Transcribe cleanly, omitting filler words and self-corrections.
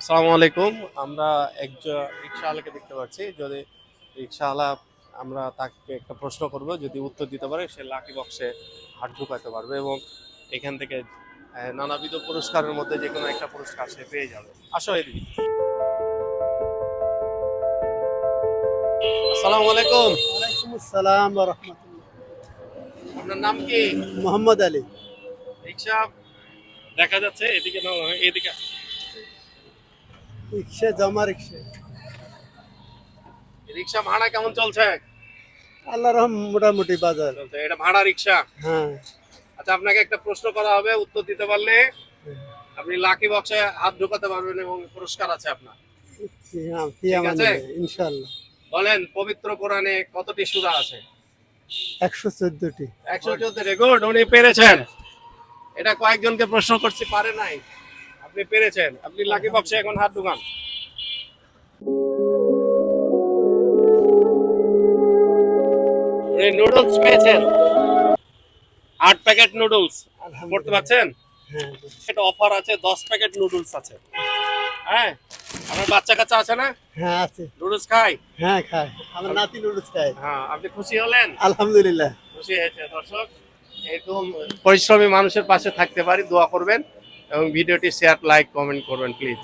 আসসালামু আলাইকুম। আমরা একজন রিকশাওয়ালাকে দেখতে পাচ্ছি। যদি রিকশাওয়ালা আমরা তাকে একটা প্রশ্ন করব, যদি উত্তর দিতে পারে সে লাকি বক্সে হাত ঢুকাতে পারবে এবং এখান থেকে নানাবিধ পুরস্কারের মধ্যে যে কোনো একটা পুরস্কার সে পেয়ে যাবে। আসো এদিকে। আসসালামু আলাইকুম। ওয়ালাইকুম আসসালাম ওয়া রাহমাতুল্লাহ। আপনার নাম কি? মোহাম্মদ আলী। রিকশা দেখা যাচ্ছে, এদিকে নাও, এদিকে আসো। রিক্সা জমা রিক্সা। রিকশা ভাড়া কেমন চলছে? আল্লাহ রহম মোটামুটি বাজার। চলছে, এটা ভাড়া রিকশা। হ্যাঁ। আচ্ছা, আপনাকে একটা প্রশ্ন করা হবে, উত্তর দিতে পারলে আপনি লাকি বক্সে হাত ঢোকাতে পারবেন এবং পুরস্কার আছে আপনার। কি ঠিক আছে? ইনশাআল্লাহ। বলেন, পবিত্র কোরআনে কতটি সূরা আছে? 114টি। 114টি। গুড, উনি পেরেছেন। এটা কয়েকজনকে প্রশ্ন করছি, পারে নাই। আপনি পেরেছেন। আপনি লাকি বক্সে এখন হাত ঢোকান। উনি নুডলস পেয়েছেন, 8 প্যাকেট নুডলস। পড়তে পারছেন? হ্যাঁ। এটা অফার আছে, 10 প্যাকেট নুডলস আছে। হ্যাঁ, আপনার বাচ্চা কাচ্চা আছে না? হ্যাঁ আছে। নুডলস খায়? হ্যাঁ খায়। আমার নাতি নুডলস খায়। হ্যাঁ, আপনি খুশি হলেন? আলহামদুলিল্লাহ। খুশি হয়েছে। দর্শক, এরকম পরিশ্রমী মানুষের পাশে থাকতে পারি, দোয়া করবেন এবং ভিডিওটি শেয়ার, লাইক, কমেন্ট করবেন প্লিজ।